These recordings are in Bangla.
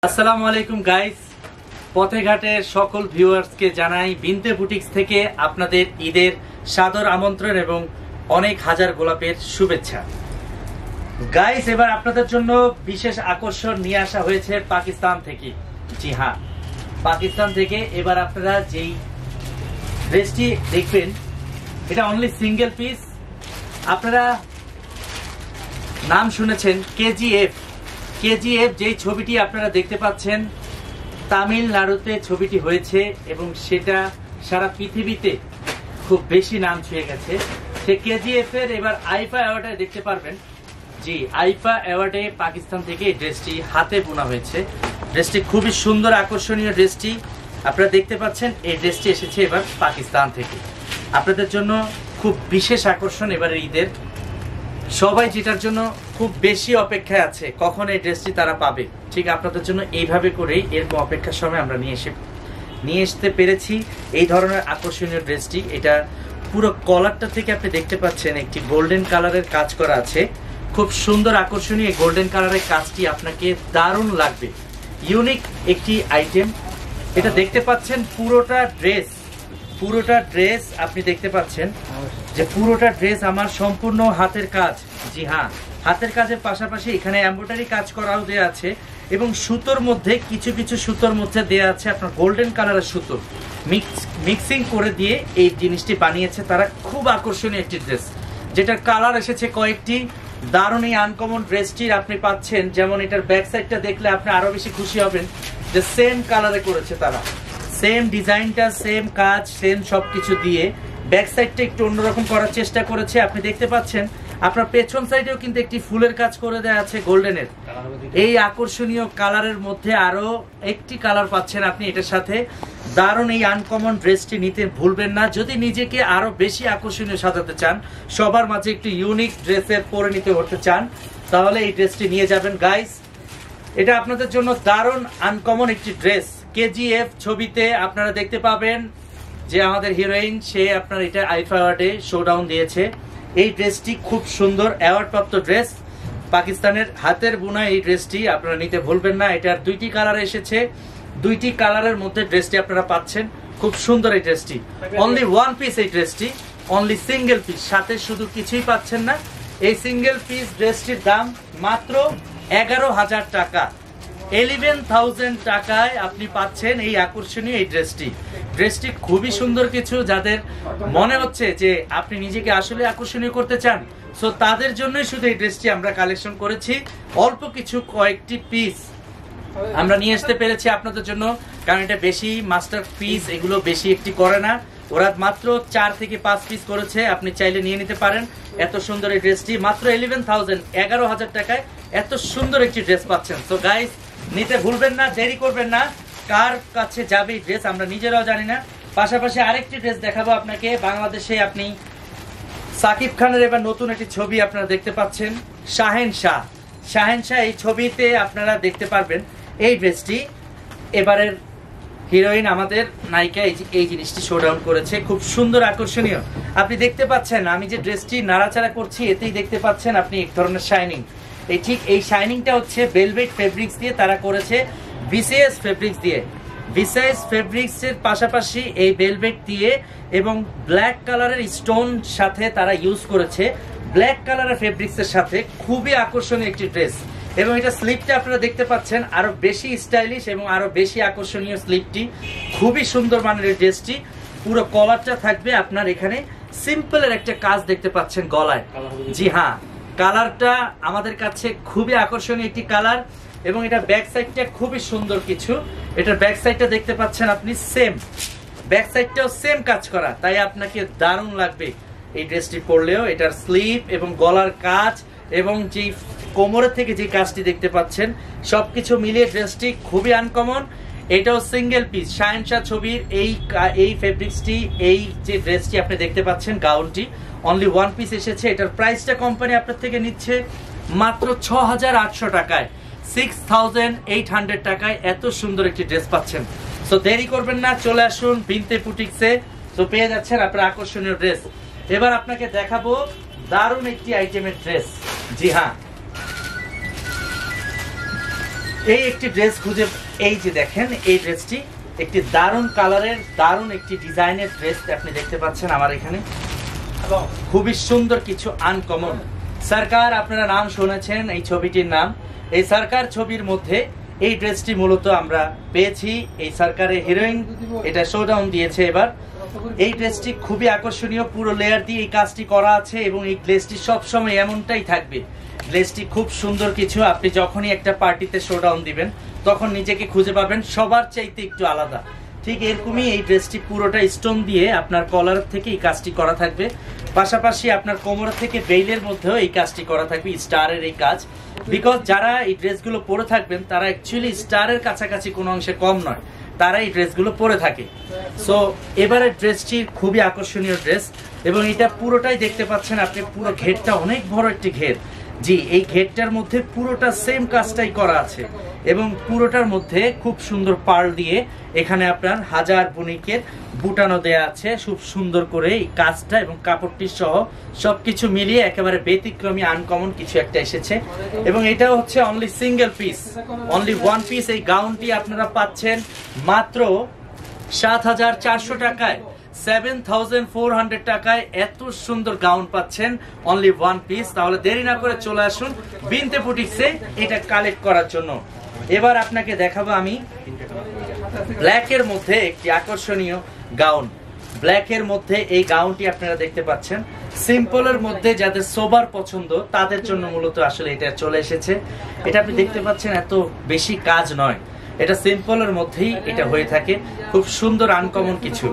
আসসালামু আলাইকুম গাইস, পথে ঘাটের সকল ভিউয়ার্সকে জানাই বিনতে বুটিক্স থেকে আপনাদের ঈদের সাদর আমন্ত্রণ এবং অনেক হাজার গোলাপের শুভেচ্ছা। গাইস, এবার আপনাদের জন্য বিশেষ আকর্ষণ নিয়ে আসা হয়েছে পাকিস্তান থেকে। জি হ্যাঁ, পাকিস্তান থেকে এবার আপনারা যেই ড্রেসটি দেখবেন এটা অনলি সিঙ্গেল পিস। আপনারা নাম শুনেছেন কেজিএফ। যেই ছবিটি আপনারা দেখতে পাচ্ছেন তামিলনাড়ুতে ছবিটি হয়েছে এবং সেটা সারা পৃথিবীতে খুব বেশি নাম ছুঁয়ে গেছে। সে কেজিএফ এর এবার আইফা অ্যাওয়ার্ডে দেখতে পারবেন। জি, আইফা অ্যাওয়ার্ডে পাকিস্তান থেকে এই ড্রেসটি হাতে বোনা হয়েছে। ড্রেসটি খুবই সুন্দর আকর্ষণীয় ড্রেসটি আপনারা দেখতে পাচ্ছেন। এই ড্রেসটি এসেছে এবার পাকিস্তান থেকে আপনাদের জন্য খুব বিশেষ আকর্ষণ। এবারে ঈদের সবাই যেটার জন্য খুব বেশি অপেক্ষায় আছে কখন এই ড্রেসটি তারা পাবে, ঠিক আপনাদের জন্য এইভাবে করেই এরকম অপেক্ষার সময় আমরা নিয়ে আসতে পেরেছি এই ধরনের আকর্ষণীয় ড্রেসটি। এটা পুরো কলারটা থেকে আপনি দেখতে পাচ্ছেন একটি গোল্ডেন কালারের কাজ করা আছে। খুব সুন্দর আকর্ষণীয় গোল্ডেন কালারের কাজটি আপনাকে দারুণ লাগবে। ইউনিক একটি আইটেম এটা দেখতে পাচ্ছেন। পুরোটা ড্রেস আপনি দেখতে পাচ্ছেন যে পুরোটা ড্রেস আমার সম্পূর্ণ হাতের কাজ। জি হ্যাঁ, হাতের কাজের পাশাপাশি এখানে এমব্রয়ডারি কাজ করাও দেওয়া আছে এবং সুতোর মধ্যে কিছু সুতোর মধ্যে দেওয়া আছে আপনার গোল্ডেন কালারের সুতো মিক্সিং করে দিয়ে এই জিনিসটি বানিয়েছে তারা। খুব আকর্ষণীয় একটি ড্রেস যেটার কালার এসেছে কয়েকটি। দারুণ এই আনকমন ড্রেসটির আপনি পাচ্ছেন, যেমন এটার ব্যাক সাইডটা দেখলে আপনি আরো বেশি খুশি হবেন যে সেম কালারে করেছে তারা, সেম ডিজাইনটা, সেম কাজ, সেম সবকিছু দিয়ে ব্যাক সাইডটা একটু অন্যরকম করার চেষ্টা করেছে। আপনি দেখতে পাচ্ছেন আপনার পেছন সাইডেও কিন্তু একটি ফুলের কাজ করে দেওয়া আছে গোল্ডেনের। এই আকর্ষণীয় কালারের মধ্যে আরো একটি কালার পাচ্ছেন আপনি এটার সাথে। দারুণ এই আনকমন ড্রেসটি নিতে ভুলবেন না। যদি নিজেকে আরো বেশি আকর্ষণীয় সাজাতে চান, সবার মাঝে একটি ইউনিক ড্রেসের পরিণত হতে চান, তাহলে এই ড্রেসটি নিয়ে যাবেন গাইস। এটা আপনাদের জন্য দারুণ আনকমন একটি ড্রেস। কেজিএফ ছবিতে আপনারা দেখতে পাবেন যে আমাদের হিরোইন সে আপনার এটা আইফা অ্যাওয়ার্ডে শোডাউন দিয়েছে। এই ড্রেসটি খুব সুন্দর অ্যাওয়ার্ড প্রাপ্ত ড্রেস, পাকিস্তানের হাতের বোনা এই ড্রেসটি আপনারা নিতে ভুলবেন না। এটার দুইটি কালার এসেছে, দুইটি কালারের মধ্যে ড্রেসটি আপনারা পাচ্ছেন। খুব সুন্দর এই ড্রেসটি, অনলি ওয়ান পিস এই ড্রেসটি, অনলি সিঙ্গেল পিস, সাথে শুধু কিছুই পাচ্ছেন না। এই সিঙ্গেল পিস ড্রেসটির দাম মাত্র 11,000 টাকা। 11,000 টাকায় আপনি পাচ্ছেন এই আকর্ষণীয় এই ড্রেসটি খুবই সুন্দর কিছু। যাদের মনে হচ্ছে যে আপনি নিজেকে আসলে আকর্ষণীয় করতে চান, সো তাদের জন্যই শুধু এই ড্রেসটি আমরা কালেকশন করেছি। অল্প কিছু কয়েকটি পিস আমরা নিয়ে আসতে পেরেছি আপনাদের জন্য, কারণ এটা বেশি মাস্টার পিস এগুলো বেশি একটি করে না, ওরা মাত্র 4 থেকে 5 পিস করেছে। আপনি চাইলে নিয়ে নিতে পারেন। এত সুন্দর এই ড্রেসটি মাত্র 11,000 টাকায় এত সুন্দর একটি ড্রেস পাচ্ছেন। সো গাইস, নিতে ভুলবেন না, দেরি করবেন না। কার কাছে যাবে এই ড্রেস আমরা নিজেরাও জানি না। পাশাপাশি আরেকটি ড্রেস দেখাবো আপনাকে। বাংলাদেশে আপনি সাকিব খানের এবার নতুন একটি ছবি আপনারা দেখতে পাচ্ছেন, শাহেনশাহ। এই ছবিতে আপনারা দেখতে পারবেন এই ড্রেসটি। এবারের হিরোইন আমাদের নায়িকা এই জিনিসটি শোডাউন করেছে। খুব সুন্দর আকর্ষণীয় আপনি দেখতে পাচ্ছেন। আমি যে ড্রেসটি নাড়াচাড়া করছি এতেই দেখতে পাচ্ছেন আপনি এক ধরনের শাইনিং। এই শাইনিংটা হচ্ছে ভেলভেট ফেব্রিক্স দিয়ে তারা করেছে, ভিসিএস ফেব্রিক্স দিয়ে। ভিসিএস ফেব্রিক্স এর পাশাপাশি এই ভেলভেট দিয়ে এবং ব্ল্যাক কালারের স্টোন সাথে তারা ইউজ করেছে। ব্ল্যাক কালারের ফেব্রিক্স এর সাথে খুবই আকর্ষণীয় একটি ড্রেস। এবং এটা স্লিপটা আপনারা দেখতে পাচ্ছেন আরো বেশি স্টাইলিশ এবং আরো বেশি আকর্ষণীয় স্লিপটি। খুবই সুন্দর মানের এই ড্রেসটি। পুরো কলারটা থাকবে আপনার এখানে সিম্পলের একটা কাজ দেখতে পাচ্ছেন গলায়। জি হ্যাঁ, কালারটা আমাদের কাছে খুবই আকর্ষণীয় একটি কালার এবং এটা ব্যাক সাইডটা খুবই সুন্দর কিছু। এটার ব্যাক সাইডটা দেখতে পাচ্ছেন আপনি, সেম ব্যাক সাইডটাও সেম কাজ করা, তাই আপনাকে দারুণ লাগবে এই ড্রেসটি পরলেও। এটার স্লিভ এবং গলার কাজ এবং যে কোমরের থেকে যে কাজটি দেখতে পাচ্ছেন সবকিছু মিলিয়ে ড্রেসটি খুবই আনকমন। এটাও সিঙ্গেল পিস, শাহেনশাহ ছবির এই ফেব্রিক্সটি, এই যে ড্রেসটি আপনি দেখতে পাচ্ছেন গাউনটি অনলি ওয়ান পিস এসেছে। এটার প্রাইসটা কোম্পানি আপনার থেকে নিচ্ছে মাত্র 6,800 টাকায়, 6,800 টাকায় এত সুন্দর একটি ড্রেস পাচ্ছেন। সো দেরি করবেন না, চলে আসুন বিনতে বুটিক্সে। সো পেয়ে যাচ্ছেন আপনার আকর্ষণীয় ড্রেস। এবার আপনাকে দেখাবো দারুণ একটি আইটেমের ড্রেস। জি হ্যাঁ, এই একটি ড্রেস খুঁজে, এই যে দেখেন এই ড্রেসটি একটি দারুণ কালারের দারুণ একটি ডিজাইনের ড্রেস আপনি দেখতে পাচ্ছেন আমার এখানে, খুবই সুন্দর কিছু আনকমন। সরকার, আপনারা নাম শুনেছেন এই ছবিটির নাম। এই সরকার ছবির মধ্যে এই ড্রেসটি মূলত আমরা পেয়েছি। এই সরকারের হিরোইন এটা শোডাউন দিয়েছে এবার। এই ড্রেসটি খুবই আকর্ষণীয়, পুরো লেয়ার দিয়ে এই কাজটি করা আছে এবং এই গ্লেজটি সবসময় এমনটাই থাকবে। গ্লেজটি খুব সুন্দর কিছু, আপনি যখনই একটা পার্টিতে শোডাউন দিবেন তখন নিজেকে খুঁজে পাবেন সবার চাইতে একটু আলাদা। ঠিক এরকমই এই ড্রেসটি পুরোটা স্টোন দিয়ে আপনার কলার থেকে এই কাজটি করা থাকবে, পাশাপাশি আপনার কোমর থেকে বেইলের মধ্যেও এই কাজটি করা থাকবে, স্টারের এই কাজ। বিকজ যারা এই ড্রেসগুলো পরে থাকবেন তারা অ্যাকচুয়ালি স্টারের কাছাকাছি কোনো অংশে কম নয়, তারা এই ড্রেসগুলো পরে থাকে। সো এবারের ড্রেসটি খুবই আকর্ষণীয় ড্রেস এবং এটা পুরোটাই দেখতে পাচ্ছেন আপনি, পুরো ঘেরটা অনেক বড় একটি ঘের। জি, এই ঘেরটার মধ্যে পুরোটা সেম কাজটাই করা আছে এবং পুরোটার মধ্যে খুব সুন্দর পার্ল দিয়ে এখানে আপনার হাজার বুনিকের বুটানো দেয়া আছে খুব সুন্দর করে এই কাজটা এবং কাপড়টি সহ সবকিছু মিলিয়ে একেবারে ব্যতিক্রমী আনকমন কিছু একটা এসেছে। এবং এটা হচ্ছে only single piece, only one piece. এই গাউনটি আপনারা পাচ্ছেন মাত্র ৭,৪০০ টাকায়, 7,400 টাকায় এত সুন্দর গাউন পাচ্ছেন অনলি ওয়ান পিস। তাহলে দেরি না করে চলে আসুন বিনতে বুটিক্সে এটা কালেক্ট করার জন্য। এবার আপনাকে দেখাবো আমি ব্ল্যাকের মধ্যে একটি আকর্ষণীয় গাউন। ব্ল্যাকের মধ্যে এই গাউনটি আপনারা দেখতে পাচ্ছেন, সিম্পলের মধ্যে যাদের সোবার পছন্দ তাদের জন্য মূলত আসলে এটা চলে এসেছে। এটা আপনি দেখতে পাচ্ছেন এত বেশি কাজ নয়, এটা সিম্পলের মধ্যেই এটা হয়ে থাকে, খুব সুন্দর আনকমন কিছু।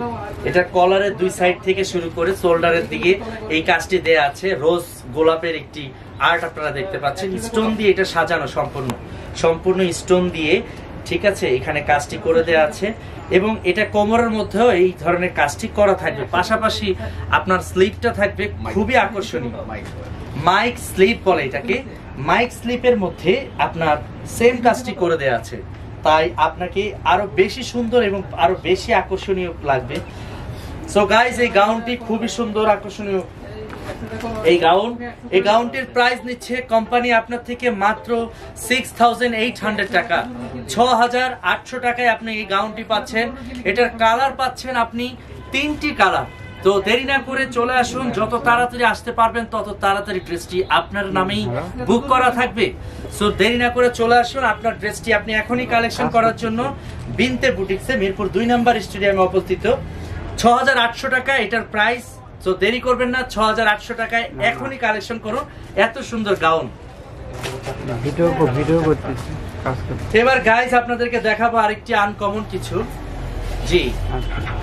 এটা কলারের দুই সাইড থেকে শুরু করে শোল্ডারের দিকে এই কাজটি দেয়া আছে, রোজ গোলাপের একটি আর্ট আপনারা দেখতে পাচ্ছেন, স্টোন দিয়ে এটা সাজানো সম্পূর্ণ স্টোন দিয়ে, ঠিক আছে, এখানে কাজটি করে দেয়া আছে। এবং এটা কোমরের মধ্যেও এই ধরনের কাজটি করা থাকবে, পাশাপাশি আপনার স্লিপটা থাকবে খুবই আকর্ষণীয়, মাইক স্লিপ বলে এটাকে। মাইক স্লিপের মধ্যে আপনার সেম কাজটি করে দেয়া আছে, তাই আপনাকে আরো বেশি সুন্দর এবং আরো বেশি আকর্ষণীয় লাগবে। সো গাইস, এই গাউনটি খুবই সুন্দর আকর্ষণীয় এই গাউনটির প্রাইস নিচ্ছে কোম্পানি আপনার থেকে মাত্র 6,800 টাকা, 6,800 টাকায় আপনি এই গাউনটি পাচ্ছেন। এটার কালার পাচ্ছেন আপনি 3টি কালার। তো দেরি না করে চলে আসুন, যত তাড়াতাড়ি আসতে পারবেন তত তাড়াতাড়ি ড্রেসটি আপনার নামেই বুক করা থাকবে। সো দেরি না করে চলে আসুন, আপনার ড্রেসটি আপনি এখনই কালেকশন করার জন্য বিনতে বুটিক্সে মিরপুর 2 নম্বর স্টেডিয়ামে অবস্থিত। 6,800 টাকা এটার প্রাইস। সো দেরি করবেন না, 6,800 টাকায় এখনই কালেকশন করুন এত সুন্দর গাউন। এবার গাইস আপনাদেরকে দেখাবো আরেকটি আনকমন কিছু। জি,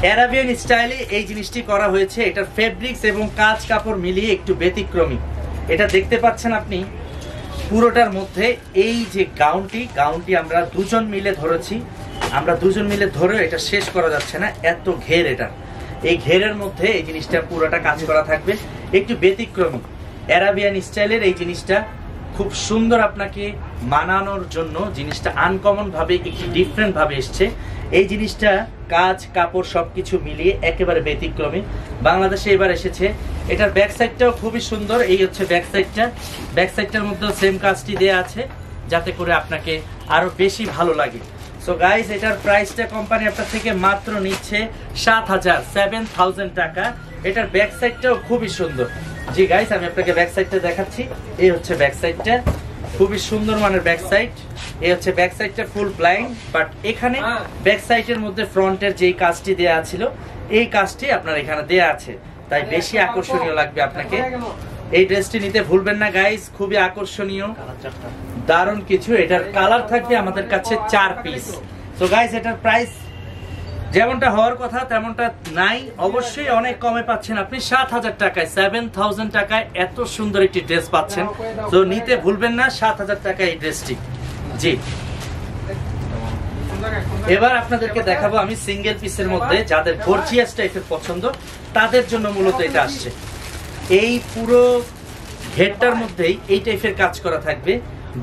অ্যারাবিয়ান স্টাইলে এই জিনিসটি করা হয়েছে, এটার ফেব্রিক্স এবং কাজ কাপড় মিলিয়ে একটু ব্যতিক্রমী। এটা দেখতে পাচ্ছেন আপনি পুরোটার মধ্যে এই যে গাউনটি আমরা দুজন মিলে ধরেছি, আমরা দুজন মিলে ধরে এটা শেষ করা যাচ্ছে না, এত ঘের এটা। এই ঘেরের মধ্যে এই জিনিসটা পুরোটা কাজ করা থাকবে, একটু ব্যতিক্রমী অ্যারাবিয়ান স্টাইলের এই জিনিসটা খুব সুন্দর আপনাকে মানানোর জন্য জিনিসটা আনকমন ভাবে একটু ডিফারেন্ট ভাবে এসছে। এই জিনিসটা কাজ কাপড় সবকিছু মিলিয়ে একেবারে ব্যতিক্রমী বাংলাদেশে এবার এসেছে। এটার ব্যাক সাইডটাও খুবই সুন্দর, এই হচ্ছে ব্যাক সাইডটার মধ্যেও সেম কাজটি দেয়া আছে যাতে করে আপনাকে আরো বেশি ভালো লাগে। সো গাইস, এটার প্রাইসটা কোম্পানি আপনার থেকে মাত্র নিচ্ছে 7,000 টাকা। এটার ব্যাক সাইডটাও খুবই সুন্দর। জি গাইস, আমি আপনাকে ব্যাক সাইডটা দেখাচ্ছি। এই হচ্ছে ব্যাক সাইডটা, খুবই সুন্দর মানের ব্যাক সাইড। এই হচ্ছে ব্যাক সাইডটা ফুল ব্লাইন্ড, বাট এখানে ব্যাক সাইডের মধ্যে ফ্রন্টের যেই কাজটি দেয়া ছিল এই কাজটি আপনার এখানে দেয়া আছে, তাই বেশি আকর্ষণীয় লাগবে আপনাকে। এই ড্রেসটি নিতে ভুলবেন না গাইস, খুবই আকর্ষণীয় দারুণ কিছু। এটার কালার থাকবে আমাদের কাছে 4 পিস। তো গাইস, এটার প্রাইস যেমনটা হওয়ার কথা তেমনটা নাই, অবশ্যই অনেক কমে পাচ্ছেন আপনি 7,000 টাকায়, 7,000 টাকায় এত সুন্দর একটি ড্রেস পাচ্ছেন। তো নিতে ভুলবেন না 7,000 টাকা এই ড্রেসটি। জি, এবার আপনাদেরকে দেখাবো আমি সিঙ্গেল পিসের মধ্যে যাদের গর্জিয়াস টাইপের পছন্দ তাদের জন্য মূলত এটা আসছে। এই পুরো ঘেরটার মধ্যেই এই টাইপের কাজ করা থাকবে,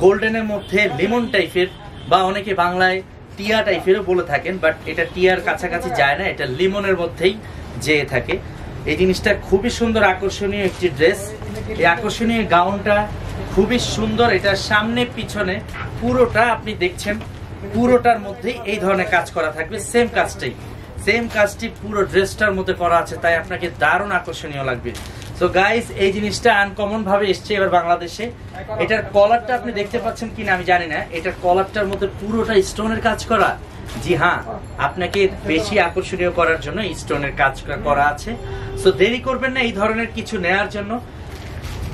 গোল্ডেনের মধ্যে লিমন টাইপের বা অনেকে বাংলায় টিয়া টাইপেরও বলে থাকেন, বাট এটা টিয়ার কাছাকাছি যায় না, এটা লিমনের মধ্যেই যেয়ে থাকে। এই জিনিসটা খুবই সুন্দর আকর্ষণীয় একটি ড্রেস। এই আকর্ষণীয় গাউনটা খুবই সুন্দর। এটার সামনে পিছনে পুরোটা আপনি দেখছেন, পুরোটার মধ্যে এই ধরনের কাজ করা থাকবে। সেম কাজটি পুরো ড্রেসটার মধ্যে করা আছে, তাই আপনাকে দারুণ আকর্ষণীয় লাগবে। সো গাইস, এই জিনিসটা আনকমন ভাবে এসছে এবার বাংলাদেশে। এটার কলারটা আপনি দেখতে পাচ্ছেন কিনা আমি জানি না, এটার কলারটার মধ্যে পুরোটা স্টোনের কাজ করা। জি হ্যাঁ, আপনাকে বেশি আকর্ষণীয় করার জন্য স্টোনের কাজ করা আছে। সো দেরি করবেন না এই ধরনের কিছু নেয়ার জন্য।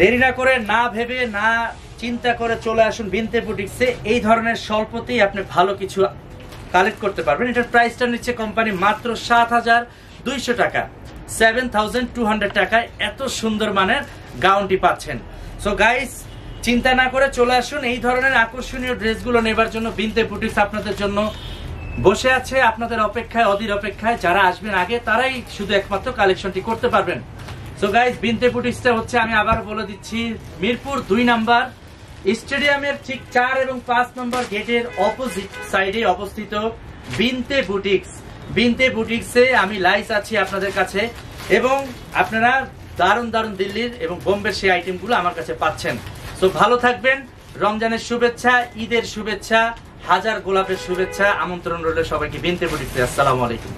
দেরি না করে, না ভেবে, না চিন্তা করে চলে আসুন বিনতে বুটিক্সে। এই ধরনের স্বল্পতেই আপনি ভালো কিছু কালেক্ট করতে পারবেন। এটার প্রাইসটা নিচ্ছে কোম্পানি মাত্র ৭,২০০ টাকা, 7,200 টাকায় এত সুন্দর মানের গাউনটি পাচ্ছেন। সো গাইস, চিন্তা না করে চলে আসুন। এই ধরনের আকর্ষণীয় ড্রেসগুলো নেবার জন্য বিনতে বুটিক্স আপনাদের জন্য বসে আছে, আপনাদের অপেক্ষায়, অধীর অপেক্ষায়। যারা আসবেন আগে তারাই শুধু একমাত্র কালেকশনটি করতে পারবেন। সো গাইস, বিনতে বুটিক্সটা হচ্ছে, আমি আবার বলে দিচ্ছি, মিরপুর ২ নাম্বার স্টেডিয়ামের ঠিক ৪ এবং ৫ নম্বর গেটের অপোজিট সাইডে অবস্থিত বিনতে বুটিক্স। বিনতে বুটিক্সে আমি লাইভ আছি আপনাদের কাছে, এবং আপনারা দারুণ দারুণ দিল্লির এবং বোম্বের সেই আইটেমগুলো আমার কাছে পাচ্ছেন। সো ভালো থাকবেন। রমজানের শুভেচ্ছা, ঈদের শুভেচ্ছা, হাজার গোলাপের শুভেচ্ছা, আমন্ত্রণ রইল সবাইকে বিনতে বুটিক্সে। আসসালামু আলাইকুম।